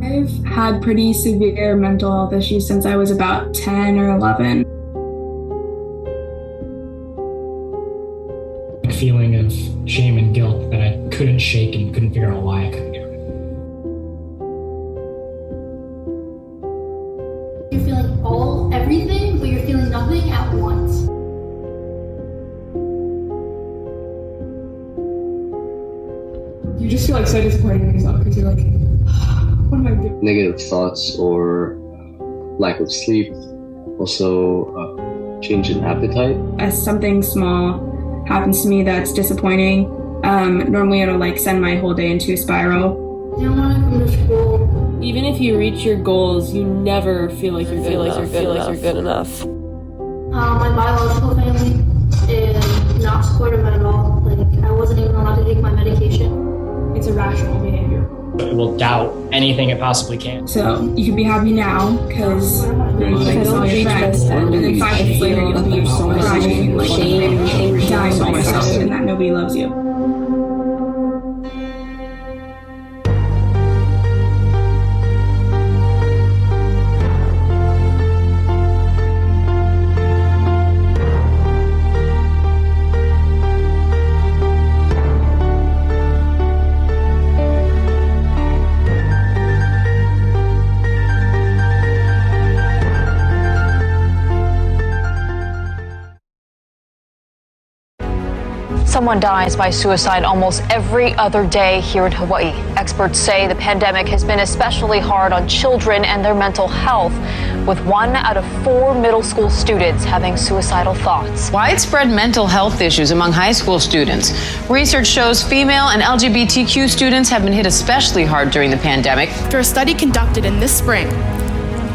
I've had pretty severe mental health issues since I was about 10 or 11. A feeling of shame and guilt that I couldn't shake and couldn't figure out why I couldn't get rid of. You're feeling everything, but you're feeling nothing at once. You just feel so disappointed in yourself because you're like, what am I doing? Negative thoughts or lack of sleep, also change in appetite. As something small happens to me that's disappointing, normally it'll send my whole day into a spiral. You don't want to come to school. Even if you reach your goals, you never feel like you're good enough. My biological family is not supportive at all. I wasn't even allowed to take my medication. It's irrational behavior. It will doubt anything it possibly can. So you can be happy now because you're saw your friends, and then 5 minutes later you'll be crying, dying by yourself, and that nobody loves you. Someone dies by suicide almost every other day here in Hawaii. Experts say the pandemic has been especially hard on children and their mental health, with 1 out of 4 middle school students having suicidal thoughts. Widespread mental health issues among high school students. Research shows female and LGBTQ students have been hit especially hard during the pandemic. After a study conducted in this spring,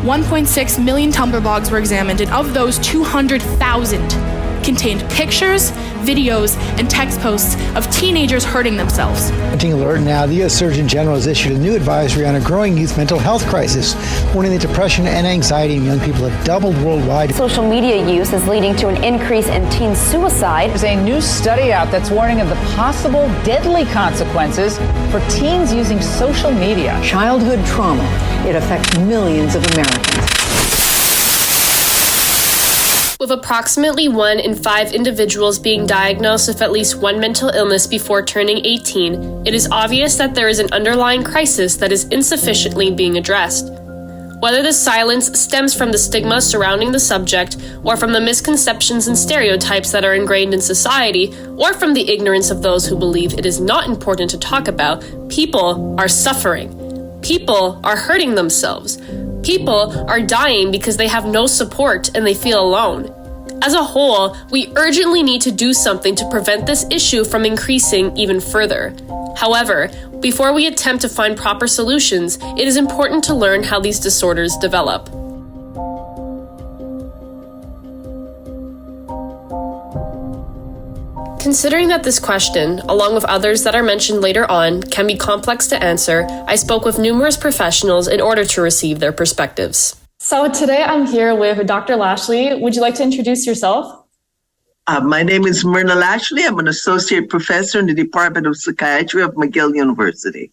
1.6 million Tumblr blogs were examined, and of those, 200,000 contained pictures, videos, and text posts of teenagers hurting themselves. Alert now, the U.S. Surgeon General has issued a new advisory on a growing youth mental health crisis, warning that depression and anxiety in young people have doubled worldwide. Social media use is leading to an increase in teen suicide. There's a new study out that's warning of the possible deadly consequences for teens using social media. Childhood trauma, it affects millions of Americans. With approximately 1 in 5 individuals being diagnosed with at least one mental illness before turning 18, it is obvious that there is an underlying crisis that is insufficiently being addressed. Whether this silence stems from the stigma surrounding the subject, or from the misconceptions and stereotypes that are ingrained in society, or from the ignorance of those who believe it is not important to talk about, people are suffering. People are hurting themselves. People are dying because they have no support and they feel alone. As a whole, we urgently need to do something to prevent this issue from increasing even further. However, before we attempt to find proper solutions, it is important to learn how these disorders develop. Considering that this question, along with others that are mentioned later on, can be complex to answer, I spoke with numerous professionals in order to receive their perspectives. So today I'm here with Dr. Lashley. Would you like to introduce yourself? My name is Myrna Lashley. I'm an associate professor in the Department of Psychiatry of McGill University.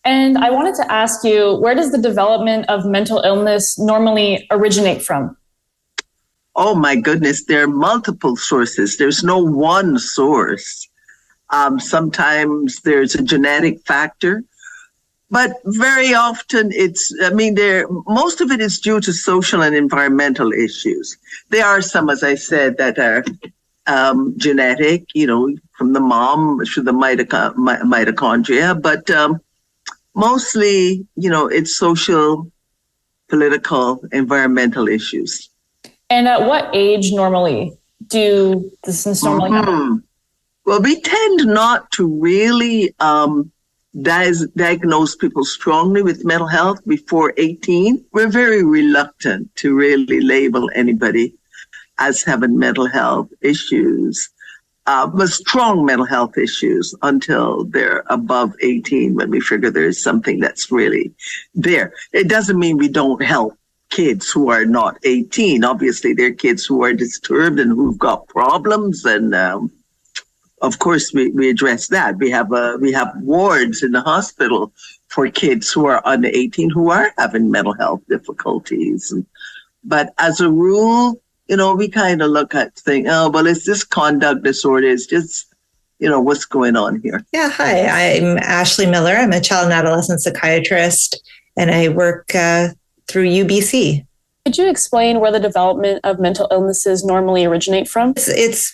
And I wanted to ask you, where does the development of mental illness normally originate from? Oh my goodness, there are multiple sources. There's no one source. Sometimes there's a genetic factor, but very often most of it is due to social and environmental issues. There are some, as I said, that are genetic, from the mom through the mitochondria, but mostly, it's social, political, environmental issues. And at what age normally does this normally happen? Well, we tend not to really diagnose people strongly with mental health before 18. We're very reluctant to really label anybody as having mental health issues, but strong mental health issues until they're above 18, when we figure there's something that's really there. It doesn't mean we don't help kids who are not 18. Obviously, they're kids who are disturbed and who've got problems and of course, we address that. We have wards in the hospital for kids who are under 18 who are having mental health difficulties. But as a rule, we kind of look at things, it's this conduct disorder. It's just, what's going on here. Yeah, hi, I'm Ashley Miller. I'm a child and adolescent psychiatrist, and I work through UBC. Could you explain where the development of mental illnesses normally originate from?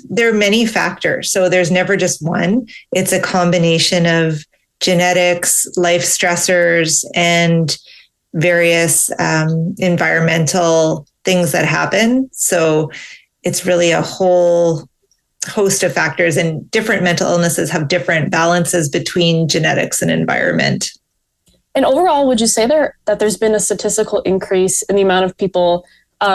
There are many factors, so there's never just one. It's a combination of genetics, life stressors, and various environmental things that happen. So it's really a whole host of factors, and different mental illnesses have different balances between genetics and environment. And overall, would you say that there's been a statistical increase in the amount of people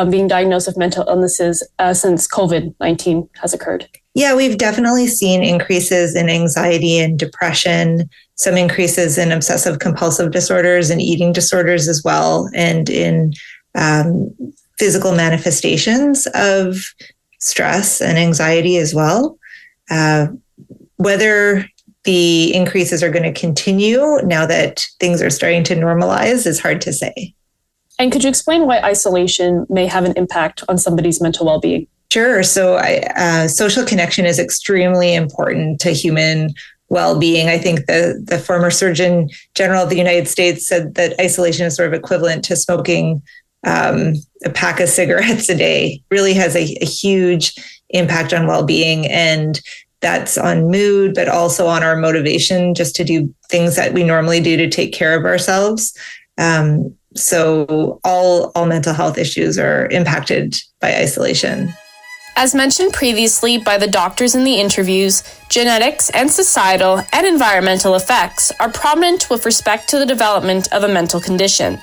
being diagnosed with mental illnesses since COVID-19 has occurred? Yeah, we've definitely seen increases in anxiety and depression, some increases in obsessive-compulsive disorders and eating disorders as well, and in physical manifestations of stress and anxiety as well. Whether the increases are going to continue now that things are starting to normalize is hard to say. And could you explain why isolation may have an impact on somebody's mental well-being? Sure. So social connection is extremely important to human well-being. I think the former Surgeon General of the United States said that isolation is sort of equivalent to smoking a pack of cigarettes a day. Really has a huge impact on well-being, and that's on mood, but also on our motivation just to do things that we normally do to take care of ourselves. So all mental health issues are impacted by isolation. As mentioned previously by the doctors in the interviews, genetics and societal and environmental effects are prominent with respect to the development of a mental condition.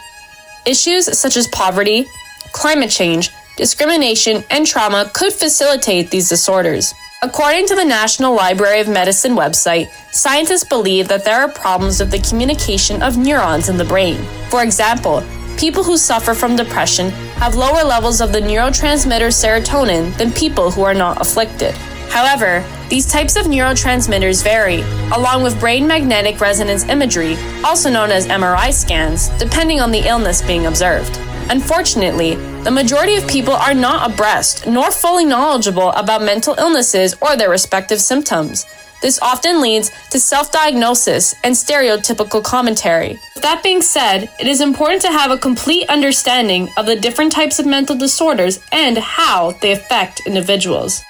Issues such as poverty, climate change, discrimination, and trauma could facilitate these disorders. According to the National Library of Medicine website, scientists believe that there are problems with the communication of neurons in the brain. For example, people who suffer from depression have lower levels of the neurotransmitter serotonin than people who are not afflicted. However, these types of neurotransmitters vary, along with brain magnetic resonance imagery, also known as MRI scans, depending on the illness being observed. Unfortunately, the majority of people are not abreast nor fully knowledgeable about mental illnesses or their respective symptoms. This often leads to self-diagnosis and stereotypical commentary. With that being said, it is important to have a complete understanding of the different types of mental disorders and how they affect individuals.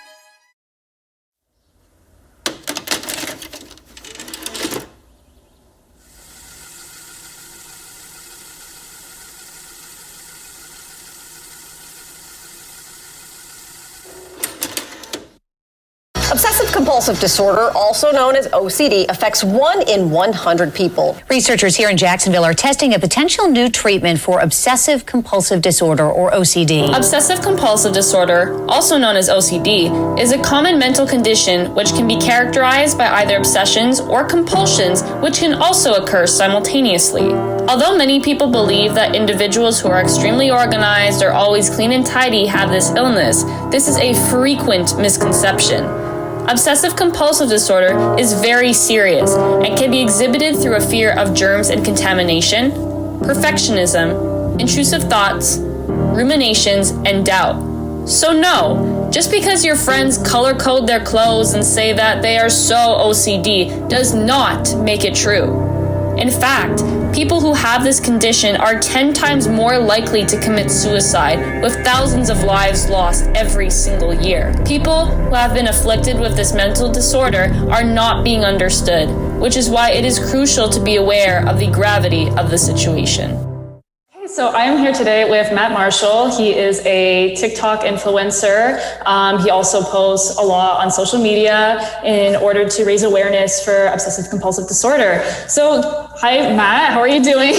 Obsessive-compulsive disorder, also known as OCD, affects 1 in 100 people. Researchers here in Jacksonville are testing a potential new treatment for obsessive-compulsive disorder, or OCD. Obsessive-compulsive disorder, also known as OCD, is a common mental condition which can be characterized by either obsessions or compulsions, which can also occur simultaneously. Although many people believe that individuals who are extremely organized or always clean and tidy have this illness, this is a frequent misconception. Obsessive-compulsive disorder is very serious and can be exhibited through a fear of germs and contamination, perfectionism, intrusive thoughts, ruminations, and doubt. So no, just because your friends color code their clothes and say that they are so OCD does not make it true. In fact, people who have this condition are 10 times more likely to commit suicide, with thousands of lives lost every single year. People who have been afflicted with this mental disorder are not being understood, which is why it is crucial to be aware of the gravity of the situation. So I am here today with Matt Marshall. He is a TikTok influencer. He also posts a lot on social media in order to raise awareness for obsessive-compulsive disorder. So, hi, Matt. How are you doing?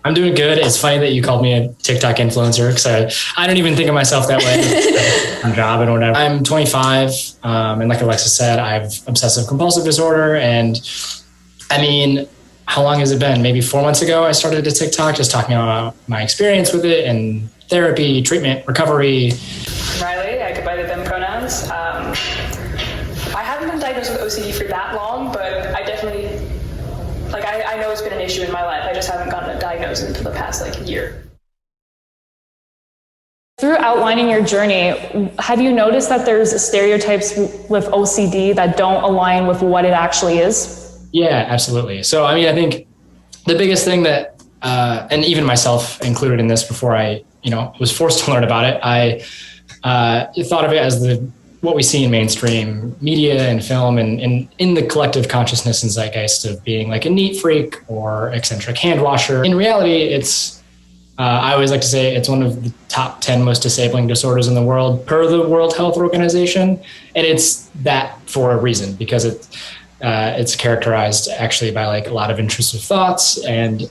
I'm doing good. It's funny that you called me a TikTok influencer because I don't even think of myself that way on job and whatever. I'm 25, and like Alexa said, I have obsessive-compulsive disorder, and I mean, how long has it been? Maybe 4 months ago, I started a TikTok just talking about my experience with it and therapy, treatment, recovery. Riley, I go by the them pronouns. I haven't been diagnosed diagnosed with OCD for that long, but I definitely, like, I know it's been an issue in my life. I just haven't gotten it diagnosed until the past, like, year. Through outlining your journey, have you noticed that there's stereotypes with OCD that don't align with what it actually is? Yeah, absolutely. So, I mean, I think the biggest thing that, and even myself included in this before I, was forced to learn about it, I thought of it as what we see in mainstream media and film and in the collective consciousness and zeitgeist of being like a neat freak or eccentric hand washer. In reality, it's, I always like to say it's one of the top 10 most disabling disorders in the world per the World Health Organization. And it's that for a reason, because it's characterized actually by like a lot of intrusive thoughts and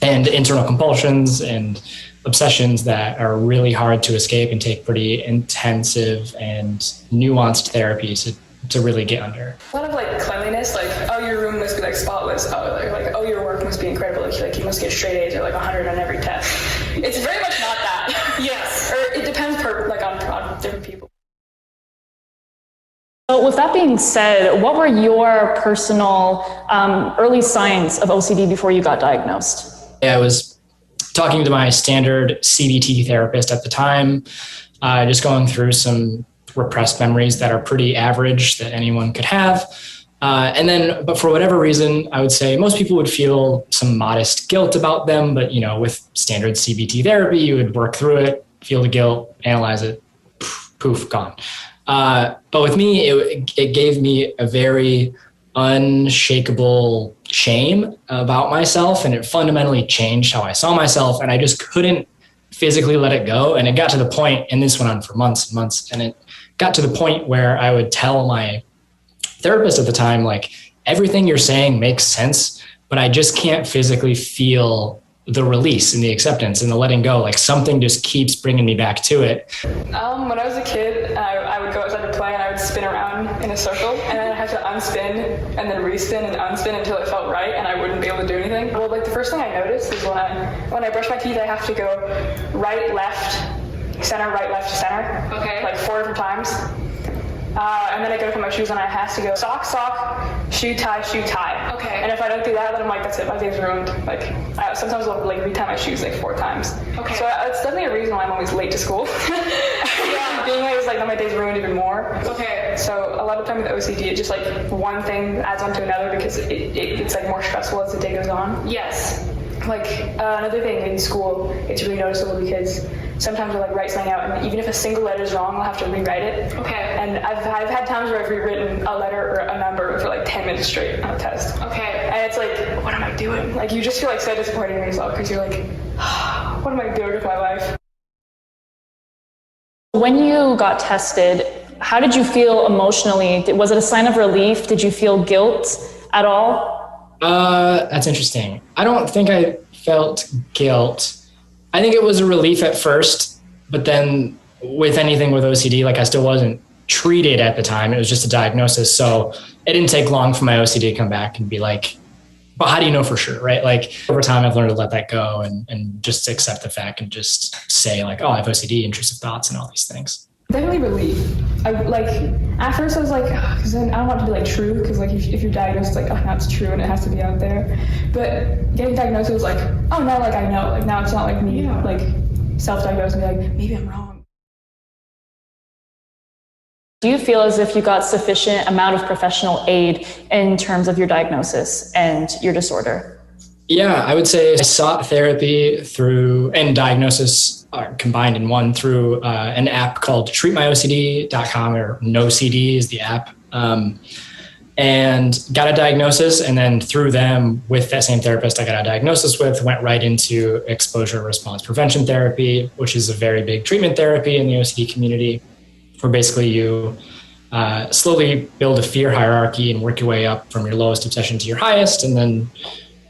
internal compulsions and obsessions that are really hard to escape and take pretty intensive and nuanced therapy to really get under. A lot of like cleanliness, like, oh, your room must be like spotless. Oh, your work must be incredible. Like you must get straight A's or like 100 on every test. It's very much not that. Yes. Or it depends on different people. So with that being said, what were your personal early signs of OCD before you got diagnosed? I was talking to my standard CBT therapist at the time, just going through some repressed memories that are pretty average that anyone could have. But for whatever reason, I would say most people would feel some modest guilt about them. But, with standard CBT therapy, you would work through it, feel the guilt, analyze it, poof, gone. But with me, it gave me a very unshakable shame about myself, and it fundamentally changed how I saw myself, and I just couldn't physically let it go. And it got to the point, and this went on for months and months, and it got to the point where I would tell my therapist at the time, like, everything you're saying makes sense, but I just can't physically feel the release and the acceptance and the letting go. Like something just keeps bringing me back to it. When I was a kid, I would go outside to play and I would spin around in a circle, and then I'd have to unspin and then respin and unspin until it felt right, and I wouldn't be able to do anything. Well, like the first thing I noticed is when I brush my teeth, I have to go right, left, center, right, left, center. Okay. Like 4 different times. And then I go to put my shoes on, and I have to go sock, shoe, tie, Okay. And if I don't do that, then I'm like, that's it, my day's ruined. Like, sometimes I'll like retie my shoes like 4 times. Okay. So it's definitely a reason why I'm always late to school. Yeah. Being late is like, then my day's ruined even more. Okay. So a lot of time with OCD, it's just like one thing adds on to another because it's like more stressful as the day goes on. Yes. Like another thing in school, it's really noticeable because sometimes I'll like write something out, and even if a single letter is wrong, I'll have to rewrite it. Okay. And I've had times where I've rewritten a letter or a number for like 10 minutes straight on a test. Okay. And it's like, what am I doing? Like you just feel like so disappointed in yourself because you're like, what am I doing with my life? When you got tested, how did you feel emotionally? Was it a sign of relief? Did you feel guilt at all? That's interesting. I don't think I felt guilt. I think it was a relief at first, but then with anything with OCD, like I still wasn't treated at the time. It was just a diagnosis. So it didn't take long for my OCD to come back and be like, but how do you know for sure, right? Like over time, I've learned to let that go and just accept the fact and just say like, oh, I have OCD, intrusive thoughts and all these things. Definitely relief. At first I was like, because I don't want it to be like true, because like if you're diagnosed, it's like, oh, now it's true and it has to be out there. But getting diagnosed, it was like, oh, now like I know. Like now it's not like me like self-diagnosed and be like, maybe I'm wrong. Do you feel as if you got sufficient amount of professional aid in terms of your diagnosis and your disorder? Yeah, I would say I sought therapy through and diagnosis combined in one through an app called treatmyocd.com, or NoCD is the app, and got a diagnosis. And then through them, with that same therapist I got a diagnosis with, went right into exposure response prevention therapy, which is a very big treatment therapy in the OCD community, where basically you slowly build a fear hierarchy and work your way up from your lowest obsession to your highest. And then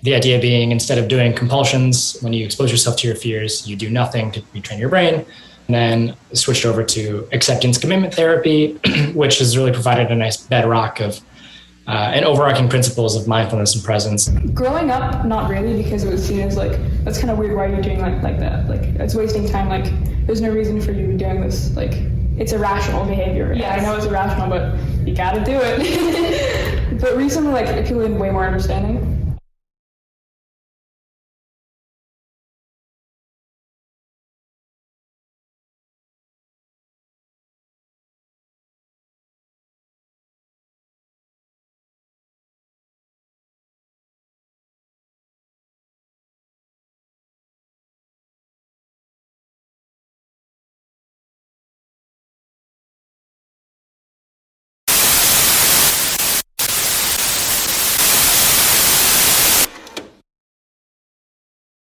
the idea being, instead of doing compulsions, when you expose yourself to your fears, you do nothing to retrain your brain. And then switched over to acceptance commitment therapy, which has really provided a nice bedrock of and overarching principles of mindfulness and presence. Growing up, not really, because it was seen as like, that's kind of weird. Why are you doing like that? Like it's wasting time. Like there's no reason for you doing this. Like it's irrational behavior. Yeah, I know it's irrational, but you gotta do it. But recently, like, people have been way more understanding.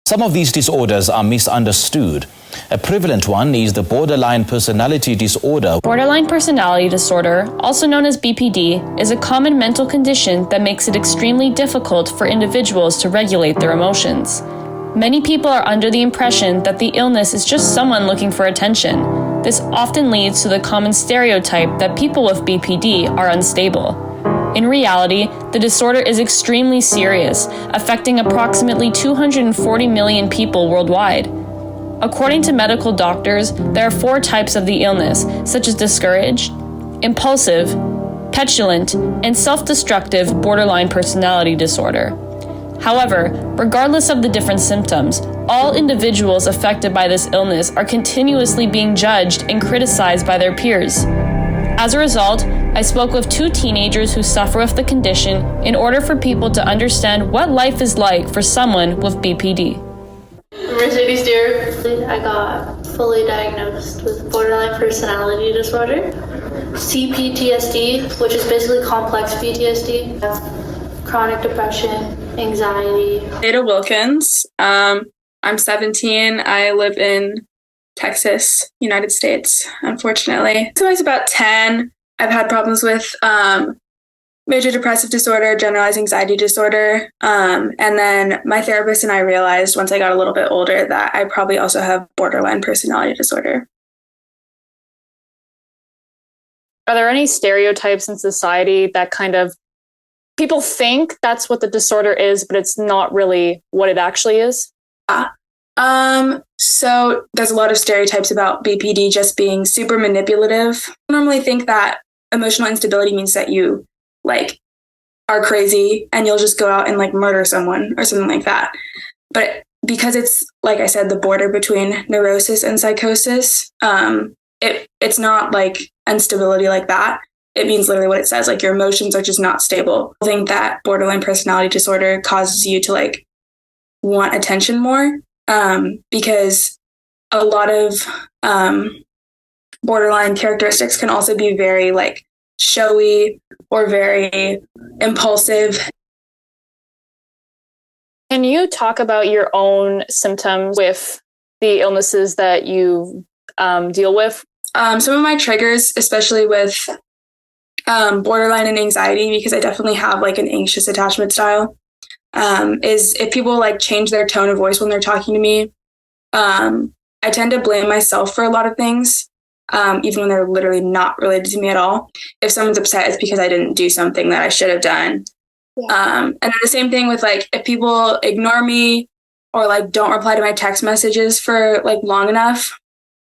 Some of these disorders are misunderstood. A prevalent one is the borderline personality disorder. Borderline personality disorder, also known as BPD, is a common mental condition that makes it extremely difficult for individuals to regulate their emotions. Many people are under the impression that the illness is just someone looking for attention. This often leads to the common stereotype that people with BPD are unstable. In reality, the disorder is extremely serious, affecting approximately 240 million people worldwide. According to medical doctors, there are 4 types of the illness, such as discouraged, impulsive, petulant, and self-destructive borderline personality disorder. However, regardless of the different symptoms, all individuals affected by this illness are continuously being judged and criticized by their peers. As a result, I spoke with 2 teenagers who suffer with the condition in order for people to understand what life is like for someone with BPD. Mercedes dear, I got fully diagnosed with borderline personality disorder, CPTSD, which is basically complex PTSD, chronic depression, anxiety. Ada Wilkins. I'm 17. I live in Texas, United States, unfortunately. So I was about 10. I've had problems with major depressive disorder, generalized anxiety disorder. And then my therapist and I realized once I got a little bit older that I probably also have borderline personality disorder. Are there any stereotypes in society that kind of people think that's what the disorder is, but it's not really what it actually is? So there's a lot of stereotypes about BPD just being super manipulative. I normally think that emotional instability means that you are crazy and you'll just go out and murder someone or something like that. But because it's, like I said, the border between neurosis and psychosis, it's not instability like that. It means literally what it says, your emotions are just not stable. I think that borderline personality disorder causes you to want attention more. Because a lot of borderline characteristics can also be very showy or very impulsive. Can you talk about your own symptoms with the illnesses that you deal with? Some of my triggers, especially with borderline and anxiety, because I definitely have an anxious attachment style, is if people change their tone of voice when they're talking to me. I tend to blame myself for a lot of things, even when they're literally not related to me at all. If someone's upset, it's because I didn't do something that I should have done. Yeah. And then the same thing with if people ignore me or don't reply to my text messages for long enough,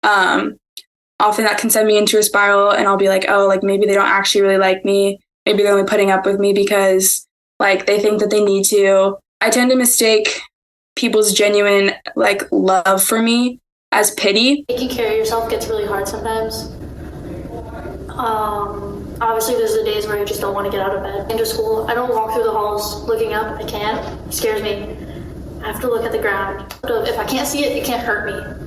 often that can send me into a spiral, and I'll be maybe they don't actually really like me. Maybe they're only putting up with me because they think that they need to. I tend to mistake people's genuine love for me as pity. Taking care of yourself gets really hard sometimes. Obviously there's the days where I just don't want to get out of bed. Into school, I don't walk through the halls looking up. I can't. It scares me. I have to look at the ground. If I can't see it, it can't hurt me.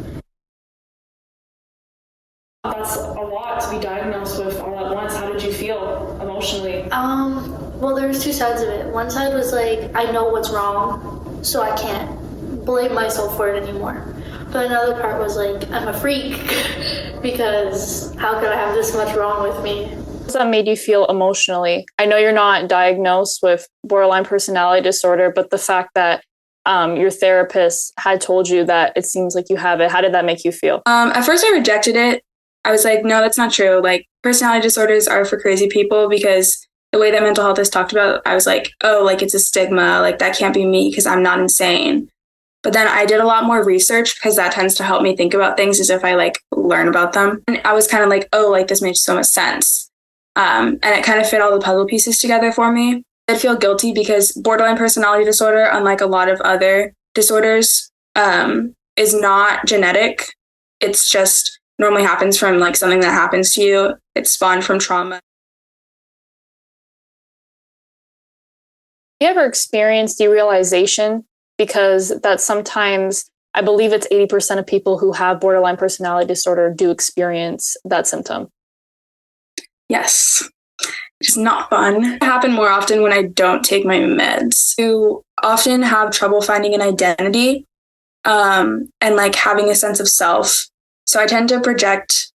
That's a lot to be diagnosed with all at once. How did you feel emotionally? Well, there's 2 sides of it. One side was I know what's wrong, so I can't blame myself for it anymore. But another part was I'm a freak because how could I have this much wrong with me? What that made you feel emotionally? I know you're not diagnosed with borderline personality disorder, but the fact that your therapist had told you that it seems like you have it, how did that make you feel? At first I rejected it. I was no, that's not true. Personality disorders are for crazy people, because the way that mental health is talked about, I was oh, it's a stigma. That can't be me because I'm not insane. But then I did a lot more research because that tends to help me think about things as if I like learn about them. And I was kind of like, oh, like this makes so much sense. And it kind of fit all the puzzle pieces together for me. I feel guilty because borderline personality disorder, unlike a lot of other disorders, is not genetic. It's just normally happens from like something that happens to you. It's spawned from trauma. You ever experienced derealization? Because that sometimes, I believe it's 80% of people who have borderline personality disorder do experience that symptom. Yes. It's not fun. It happens more often when I don't take my meds. You often have trouble finding an identity and like having a sense of self. So I tend to project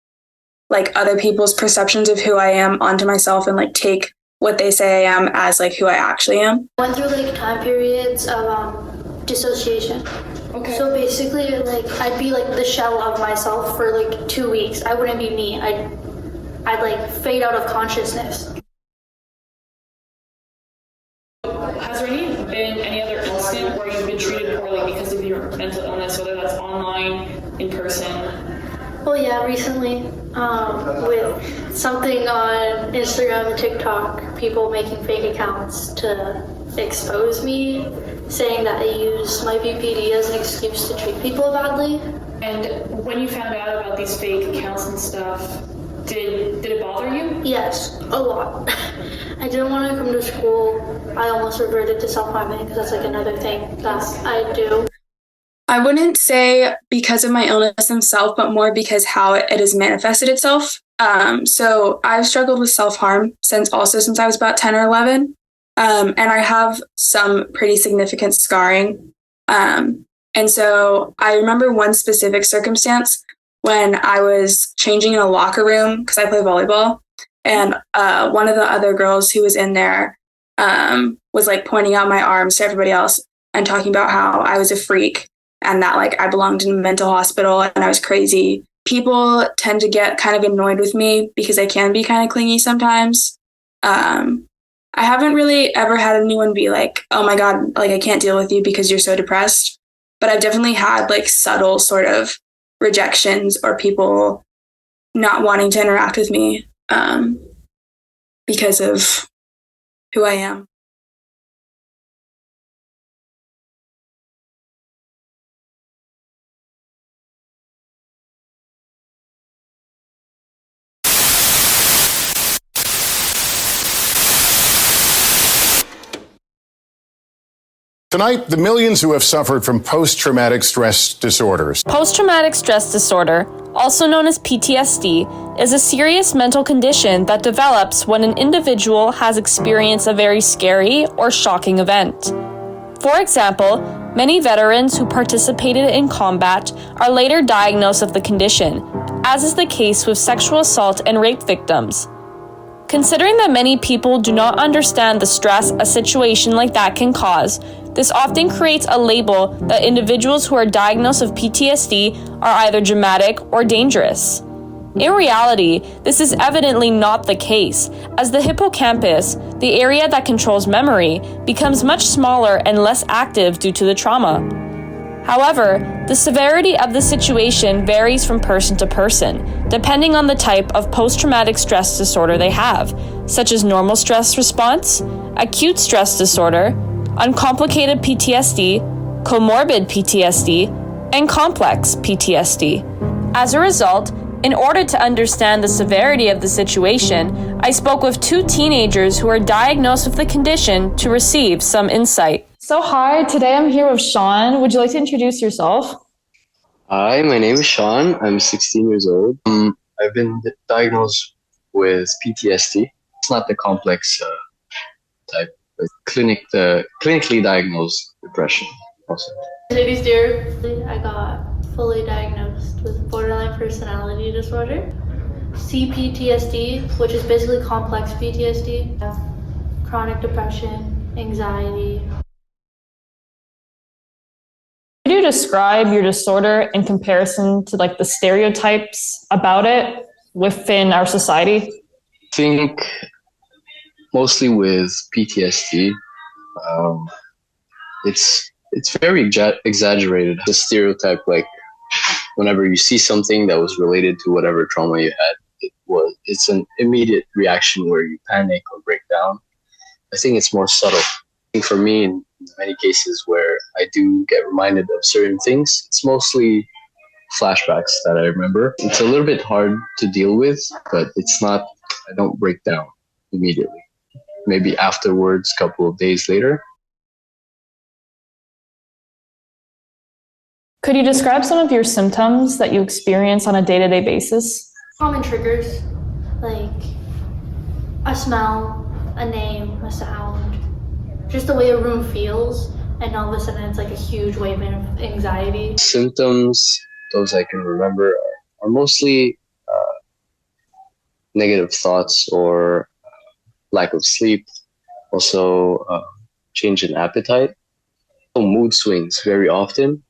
like other people's perceptions of who I am onto myself and like take what they say I am as like who I actually am. I went through like time periods of dissociation. Okay. So basically, like I'd be like the shell of myself for like 2 weeks. I wouldn't be me. I'd like fade out of consciousness. Has there been any other incident where you've been treated poorly because of your mental illness, whether that's online, in person? Well, yeah, recently with something on Instagram and TikTok, people making fake accounts to expose me, saying that I used my BPD as an excuse to treat people badly. And when you found out about these fake accounts and stuff, did it bother you? Yes, a lot. I didn't want to come to school. I almost reverted to self-harming because that's like another thing that I do. I wouldn't say because of my illness itself, but more because how it has manifested itself. So I've struggled with self-harm since I was about 10 or 11. And I have some pretty significant scarring. And so I remember one specific circumstance when I was changing in a locker room because I play volleyball. And one of the other girls who was in there was like pointing out my arms to everybody else and talking about how I was a freak and that like I belonged in a mental hospital and I was crazy. People tend to get kind of annoyed with me because I can be kind of clingy sometimes. I haven't really ever had anyone be like, oh my God, like I can't deal with you because you're so depressed. But I've definitely had like subtle sort of rejections or people not wanting to interact with me because of who I am. Tonight, the millions who have suffered from post-traumatic stress disorders. Post-traumatic stress disorder, also known as PTSD, is a serious mental condition that develops when an individual has experienced a very scary or shocking event. For example, many veterans who participated in combat are later diagnosed with the condition, as is the case with sexual assault and rape victims. Considering that many people do not understand the stress a situation like that can cause, this often creates a label that individuals who are diagnosed with PTSD are either dramatic or dangerous. In reality, this is evidently not the case, as the hippocampus, the area that controls memory, becomes much smaller and less active due to the trauma. However, the severity of the situation varies from person to person, depending on the type of post-traumatic stress disorder they have, such as normal stress response, acute stress disorder, uncomplicated PTSD, comorbid PTSD, and complex PTSD. As a result, in order to understand the severity of the situation, I spoke with 2 teenagers who are diagnosed with the condition to receive some insight. So hi, today I'm here with Sean. Would you like to introduce yourself? Hi, my name is Sean. I'm 16 years old. I've been diagnosed with PTSD. It's not the complex type, but clinically diagnosed depression also. Ladies dear, I got fully diagnosed with borderline personality disorder, CPTSD, which is basically complex PTSD, chronic depression, anxiety. Could you describe your disorder in comparison to like the stereotypes about it within our society? I think mostly with PTSD, it's it's very exaggerated. The stereotype, like whenever you see something that was related to whatever trauma you had, it's an immediate reaction where you panic or break down. I think it's more subtle. I think for me, in many cases where I do get reminded of certain things, it's mostly flashbacks that I remember. It's a little bit hard to deal with, but it's not, I don't break down immediately. Maybe afterwards, a couple of days later. Could you describe some of your symptoms that you experience on a day-to-day basis? Common triggers, like a smell, a name, a sound, just the way a room feels, and all of a sudden it's like a huge wave of anxiety. Symptoms, those I can remember, are mostly negative thoughts or lack of sleep, also change in appetite, mood swings very often,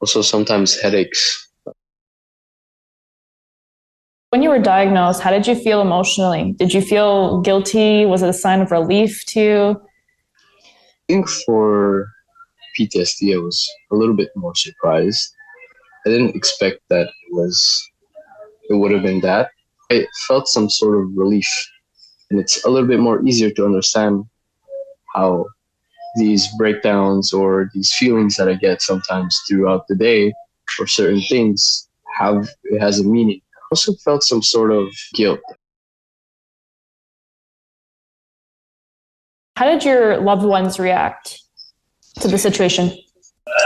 also sometimes headaches. When you were diagnosed, how did you feel emotionally? Did you feel guilty? Was it a sign of relief to you? I think for PTSD, I was a little bit more surprised. I didn't expect that it would have been that. I felt some sort of relief, and it's a little bit more easier to understand how these breakdowns or these feelings that I get sometimes throughout the day for certain things it has a meaning. I also felt some sort of guilt. How did your loved ones react to the situation?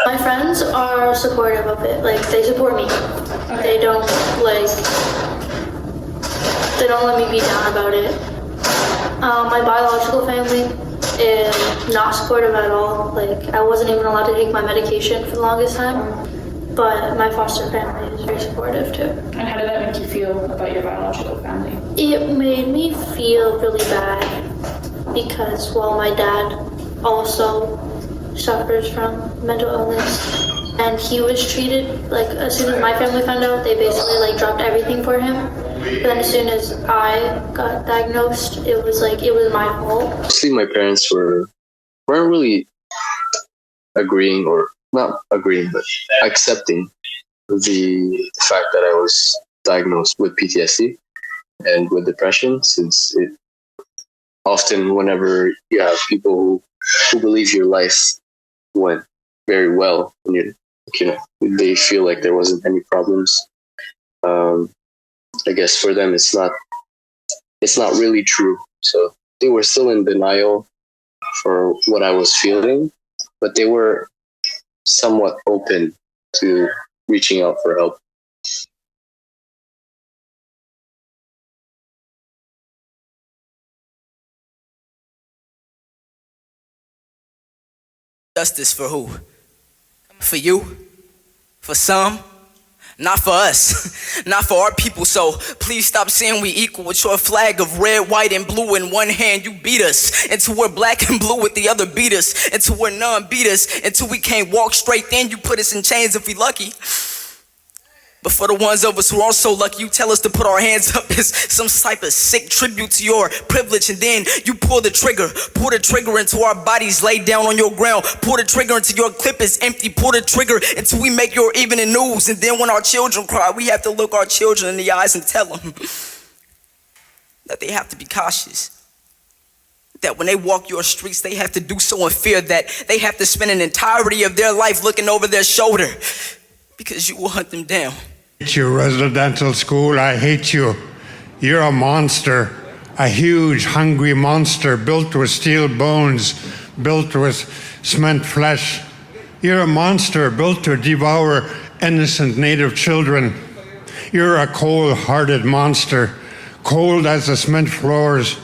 My friends are supportive of it. Like, they support me. They don't let me be down about it. My biological family is not supportive at all. Like, I wasn't even allowed to take my medication for the longest time. But my foster family is very supportive too. And how did that make you feel about your biological family? It made me feel really bad because, well, my dad also suffers from mental illness, and he was treated, like, as soon as my family found out, they basically like dropped everything for him. But then as soon as I got diagnosed, it was my fault. Mostly my parents weren't really agreeing, or not agreeing, but accepting the fact that I was diagnosed with PTSD and with depression, since it often, whenever you have people who believe your life went very well, and they feel like there wasn't any problems. I guess for them it's not really true. So they were still in denial for what I was feeling, but they were somewhat open to reaching out for help. Justice for who? For you? For some? Not for us. Not for our people. So please stop saying we equal with your flag of red, white, and blue in one hand. You beat us until we're black and blue with the other, beat us until we're none, beat us until we can't walk straight. Then you put us in chains if we lucky. But for the ones of us who aren't so lucky, you tell us to put our hands up as some type of sick tribute to your privilege, and then you pull the trigger into our bodies laid down on your ground, pull the trigger until your clip is empty, pull the trigger until we make your evening news, and then when our children cry, we have to look our children in the eyes and tell them that they have to be cautious, that when they walk your streets, they have to do so in fear, that they have to spend an entirety of their life looking over their shoulder because you will hunt them down. Your residential school, I hate you. You're a monster, a huge, hungry monster built with steel bones, built with cement flesh. You're a monster built to devour innocent native children. You're a cold-hearted monster, cold as the cement floors.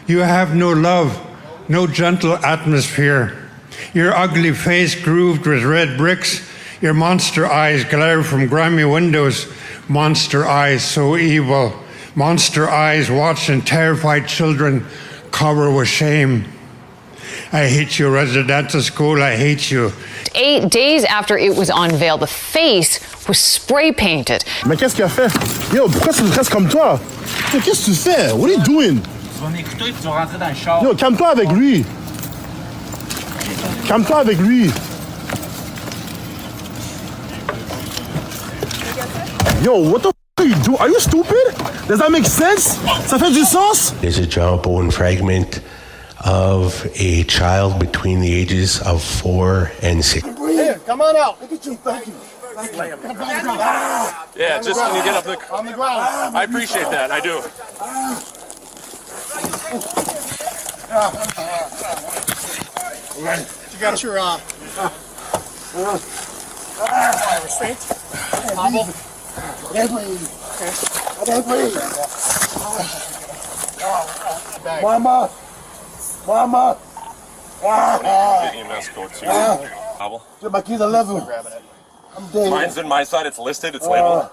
You have no love, no gentle atmosphere. Your ugly face grooved with red bricks. Your monster eyes glare from grimy windows. Monster eyes so evil. Monster eyes watching terrified children cover with shame. I hate you, residential school, I hate you. 8 days after it was unveiled, the face was spray painted. Mais qu'est-ce qu'il a fait? Yo, pourquoi tu dresses comme toi? Yo, qu'est-ce que tu fais? What are you doing? Tu vas m'écouter et tu vas rentrer dans le char. Yo, calme-toi avec lui. Calme-toi avec lui. Yo, what the f are you doing? Are you stupid? Does that make sense? Ça fait du sens? There's a jawbone fragment of a child between the ages of 4 and 6. Here, come on out. Look at you. Thank you. Yeah, just when you get up on the ground. I appreciate that. I do. You got your restraint. Hobble. Mama. Get EMS code 2. Hobble. My keys are level. I'm dead. Mine's in my side. It's listed. It's labeled.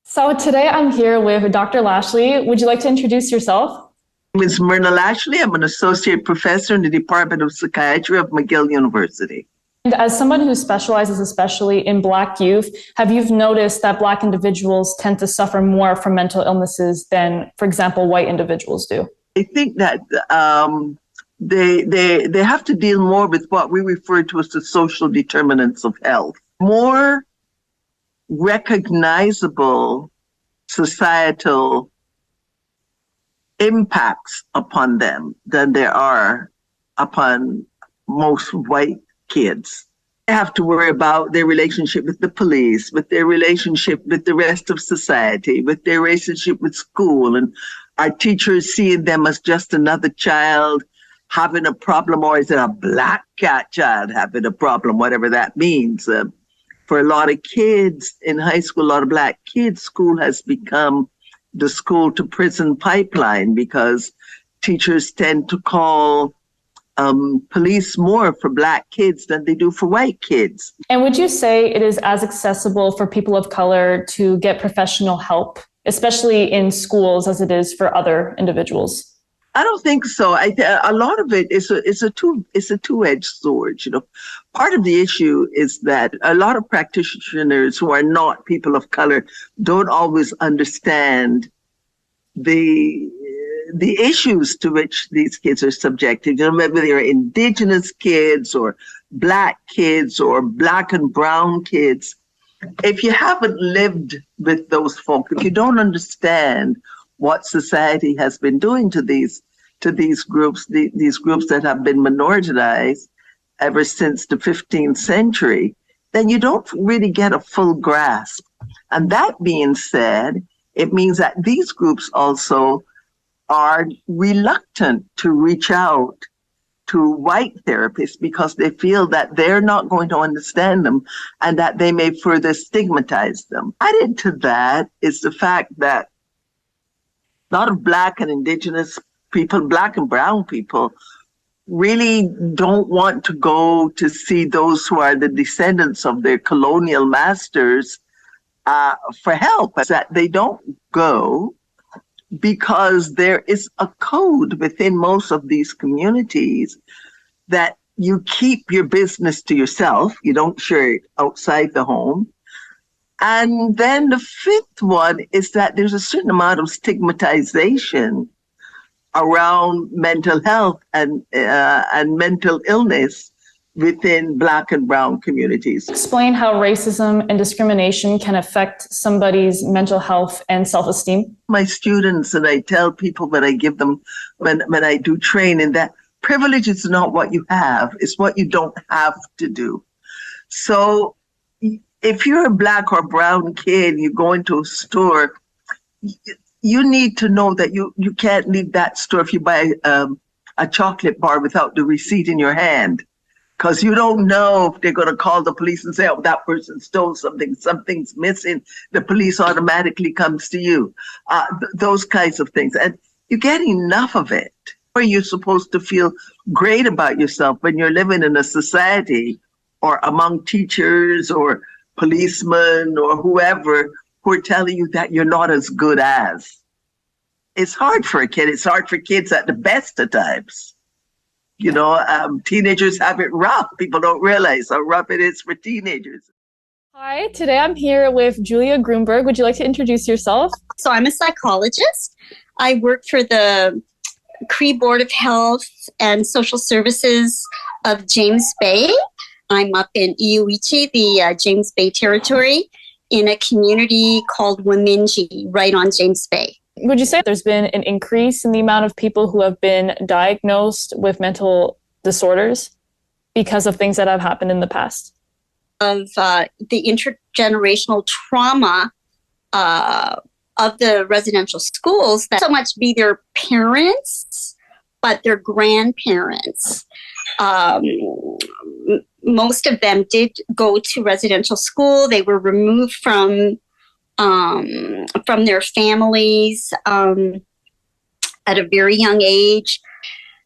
So today I'm here with Dr. Lashley. Would you like to introduce yourself? My name is Myrna Lashley. I'm an associate professor in the Department of Psychiatry of McGill University. And as someone who specializes especially in Black youth, have you noticed that Black individuals tend to suffer more from mental illnesses than, for example, white individuals do? I think that they have to deal more with what we refer to as the social determinants of health. More recognizable societal impacts upon them than there are upon most white kids. They have to worry about their relationship with the police, with their relationship with the rest of society, with their relationship with school, and our teachers seeing them as just another child having a problem, or is it a Black cat child having a problem, whatever that means. For a lot of kids in high school, a lot of Black kids, school has become the school to prison pipeline because teachers tend to call police more for Black kids than they do for white kids. And would you say it is as accessible for people of color to get professional help, especially in schools, as it is for other individuals? I don't think so. A lot of it is a two-edged sword. You know, part of the issue is that a lot of practitioners who are not people of color don't always understand the issues to which these kids are subjected. You know, whether they're Indigenous kids or Black kids or Black and brown kids. If you haven't lived with those folk, if you don't understand what society has been doing to these groups, these groups that have been minoritized ever since the 15th century, then you don't really get a full grasp. And that being said, it means that these groups also are reluctant to reach out to white therapists because they feel that they're not going to understand them and that they may further stigmatize them. Added to that is the fact that a lot of Black and Indigenous people, Black and brown people, really don't want to go to see those who are the descendants of their colonial masters for help. That they don't go because there is a code within most of these communities that you keep your business to yourself. You don't share it outside the home. And then the fifth one is that there's a certain amount of stigmatization around mental health and mental illness within Black and brown communities. Explain how racism and discrimination can affect somebody's mental health and self-esteem. My students, and I tell people when I give them, when I do training, that privilege is not what you have, it's what you don't have to do. So if you're a Black or brown kid, you go into a store, you need to know that you can't leave that store if you buy a chocolate bar without the receipt in your hand. Because you don't know if they're going to call the police and say, oh, that person stole something, something's missing. The police automatically comes to you. Those kinds of things. And you get enough of it. Where you're supposed to feel great about yourself when you're living in a society or among teachers or policemen or whoever who are telling you that you're not as good as. It's hard for a kid. It's hard for kids at the best of times. Teenagers have it rough. People don't realize how rough it is for teenagers. Hi, today I'm here with Julia Grunberg. Would you like to introduce yourself? So I'm a psychologist. I work for the Cree Board of Health and Social Services of James Bay. I'm up in Iuichi, the James Bay territory, in a community called Waminji, right on James Bay. Would you say there's been an increase in the amount of people who have been diagnosed with mental disorders because of things that have happened in the past? Of the intergenerational trauma of the residential schools, that so much be their parents, but their grandparents. Most of them did go to residential school. They were removed from their families at a very young age.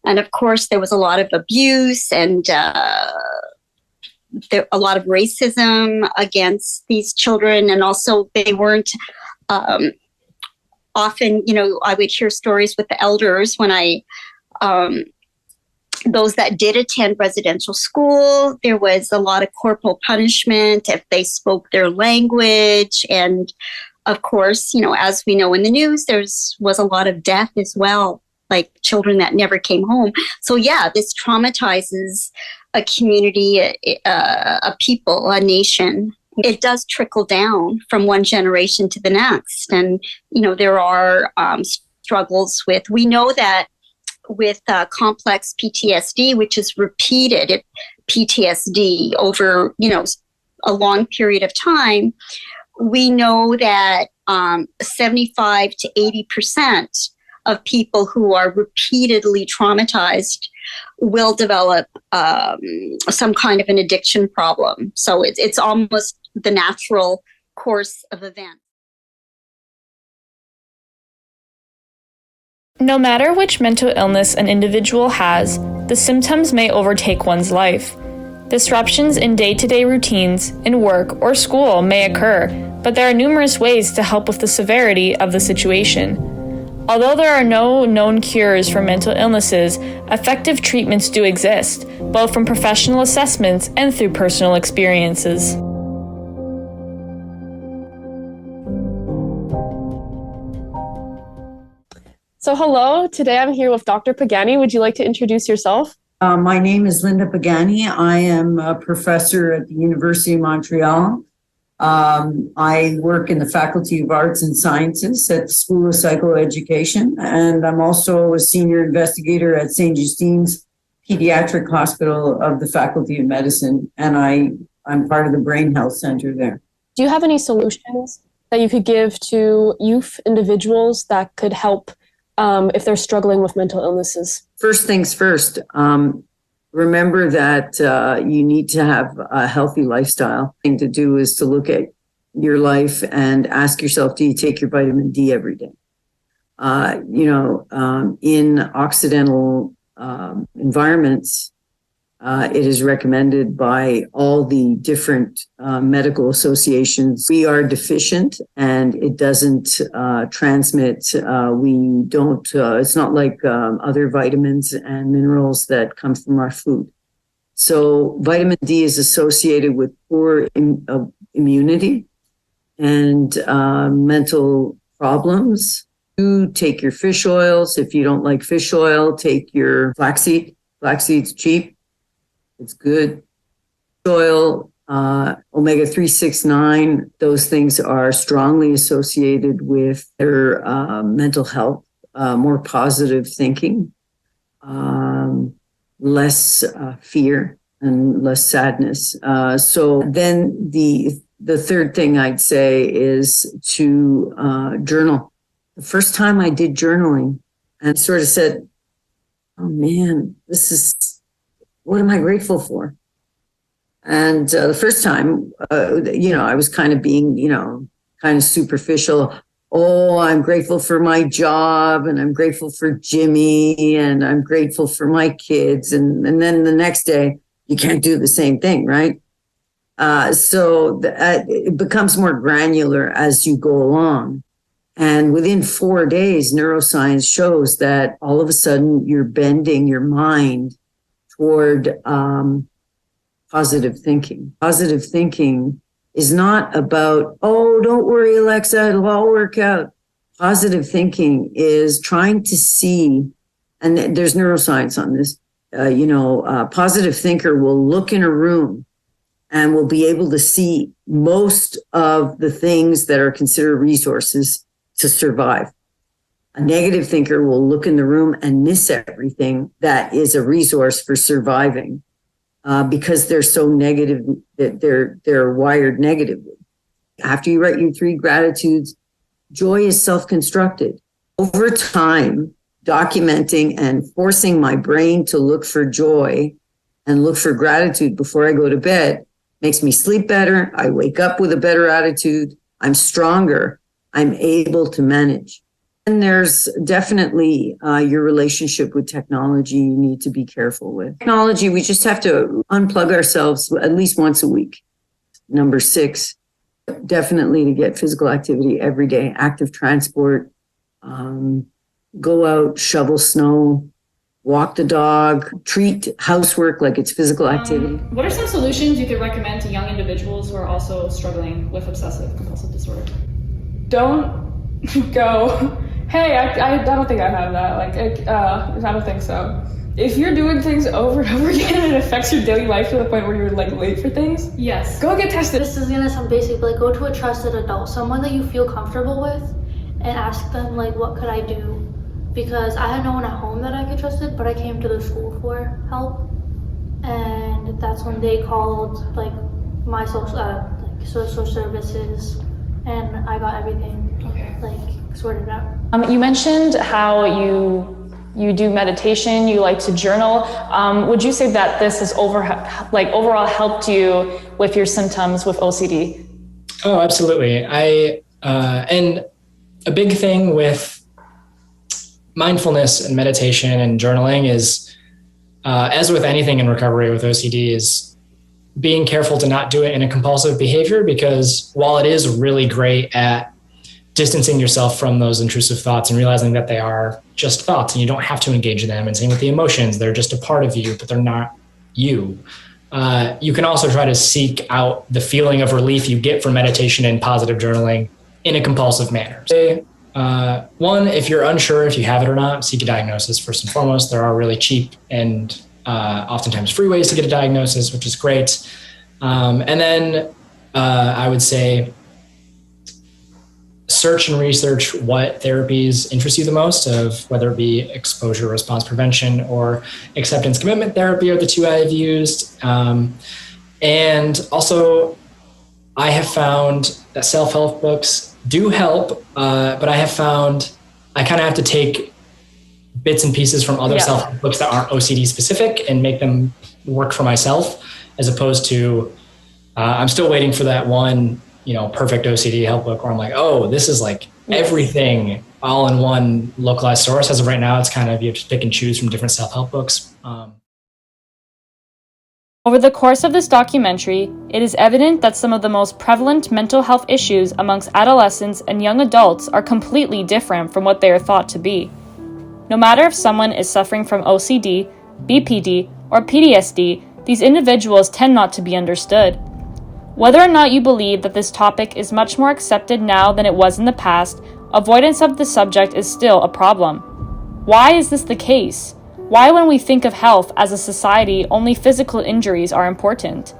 And of course, there was a lot of abuse and a lot of racism against these children. And also they weren't often, I would hear stories with the elders when those that did attend residential school, there was a lot of corporal punishment if they spoke their language. And of course, as we know in the news, was a lot of death as well, like children that never came home. So yeah, this traumatizes a community, a people, a nation. It does trickle down from one generation to the next. And, there are struggles we know that with complex PTSD, which is repeated PTSD over, a long period of time, we know that 75 to 80% of people who are repeatedly traumatized will develop some kind of an addiction problem. So it's almost the natural course of events. No matter which mental illness an individual has, the symptoms may overtake one's life. Disruptions in day-to-day routines, in work or school may occur, but there are numerous ways to help with the severity of the situation. Although there are no known cures for mental illnesses, effective treatments do exist, both from professional assessments and through personal experiences. So hello, today I'm here with Dr. Pagani. Would you like to introduce yourself? My name is Linda Pagani. I am a professor at the University of Montreal. I work in the Faculty of Arts and Sciences at the School of Psychoeducation, and I'm also a senior investigator at St. Justine's Pediatric Hospital of the Faculty of Medicine, and I'm part of the Brain Health Center there. Do you have any solutions that you could give to youth individuals that could help if they're struggling with mental illnesses? First things first, remember that you need to have a healthy lifestyle. The thing to do is to look at your life and ask yourself, do you take your vitamin D every day? In Occidental environments, it is recommended by all the different medical associations. We are deficient and it doesn't transmit. We don't, it's not like other vitamins and minerals that come from our food. So vitamin D is associated with poor immunity and mental problems. You take your fish oils. If you don't like fish oil, take your flaxseed. Flaxseed's cheap. It's good. Oil, omega-369, those things are strongly associated with their mental health, more positive thinking, less fear and less sadness. So then the third thing I'd say is to journal. The first time I did journaling and sort of said, oh man, what am I grateful for? And the first time, I was kind of being, kind of superficial. Oh, I'm grateful for my job and I'm grateful for Jimmy and I'm grateful for my kids. And then the next day, you can't do the same thing, right? So it becomes more granular as you go along. And within 4 days, neuroscience shows that all of a sudden you're bending your mind toward positive thinking. Positive thinking is not about, oh, don't worry, Alexa, it'll all work out. Positive thinking is trying to see, and there's neuroscience on this, a positive thinker will look in a room and will be able to see most of the things that are considered resources to survive. A negative thinker will look in the room and miss everything that is a resource for surviving because they're so negative, that they're wired negatively. After you write your 3 gratitudes, joy is self-constructed. Over time, documenting and forcing my brain to look for joy and look for gratitude before I go to bed makes me sleep better. I wake up with a better attitude. I'm stronger. I'm able to manage. And there's definitely your relationship with technology you need to be careful with. Technology, we just have to unplug ourselves at least once a week. Number 6, definitely to get physical activity every day, active transport, go out, shovel snow, walk the dog, treat housework like it's physical activity. What are some solutions you could recommend to young individuals who are also struggling with obsessive-compulsive disorder? Don't go, hey, I don't think I have that. I don't think so. If you're doing things over and over again and it affects your daily life to the point where you're late for things, yes, go get tested. This is gonna sound basic, but go to a trusted adult, someone that you feel comfortable with, and ask them what could I do? Because I had no one at home that I could trust it, but I came to the school for help, and that's when they called my social services, and I got everything sorted out. You mentioned how you do meditation, you like to journal. Would you say that this has overall helped you with your symptoms with OCD? Oh, absolutely. And a big thing with mindfulness and meditation and journaling is, as with anything in recovery with OCD, is being careful to not do it in a compulsive behavior, because while it is really great at distancing yourself from those intrusive thoughts and realizing that they are just thoughts and you don't have to engage in them, and same with the emotions, they're just a part of you, but they're not you. You can also try to seek out the feeling of relief you get from meditation and positive journaling in a compulsive manner. One, if you're unsure if you have it or not, seek a diagnosis first and foremost. There are really cheap and oftentimes free ways to get a diagnosis, which is great. And then I would say search and research what therapies interest you the most, of whether it be exposure response prevention or acceptance commitment therapy are the 2 I've used. And also, I have found that self-help books do help, but I have found I kind of have to take bits and pieces from other self-help books that aren't OCD specific and make them work for myself, as opposed to I'm still waiting for that one, perfect OCD help book where I'm like, oh, this is everything all in one localized source. As of right now, it's kind of, you have to pick and choose from different self-help books. Over the course of this documentary, it is evident that some of the most prevalent mental health issues amongst adolescents and young adults are completely different from what they are thought to be. No matter if someone is suffering from OCD, BPD, or PTSD, these individuals tend not to be understood. Whether or not you believe that this topic is much more accepted now than it was in the past, avoidance of the subject is still a problem. Why is this the case? Why, when we think of health as a society, only physical injuries are important?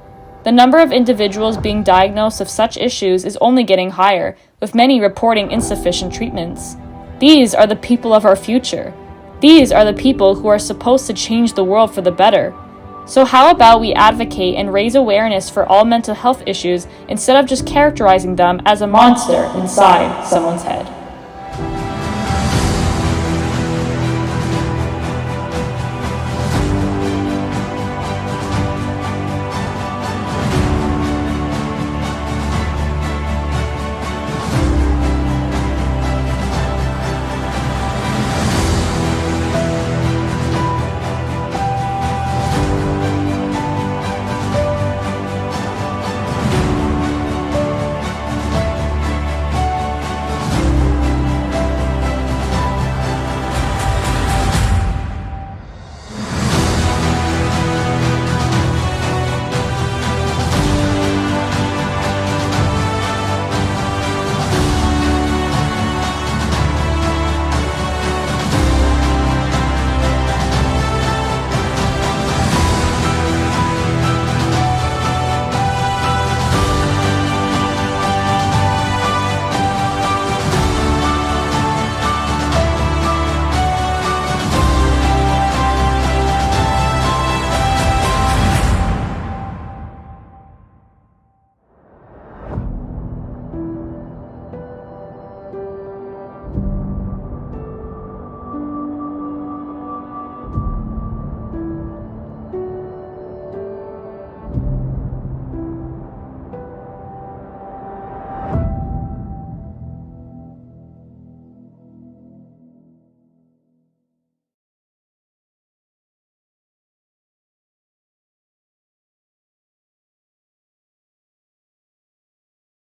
The number of individuals being diagnosed with such issues is only getting higher, with many reporting insufficient treatments. These are the people of our future. These are the people who are supposed to change the world for the better. So how about we advocate and raise awareness for all mental health issues instead of just characterizing them as a monster inside someone's head?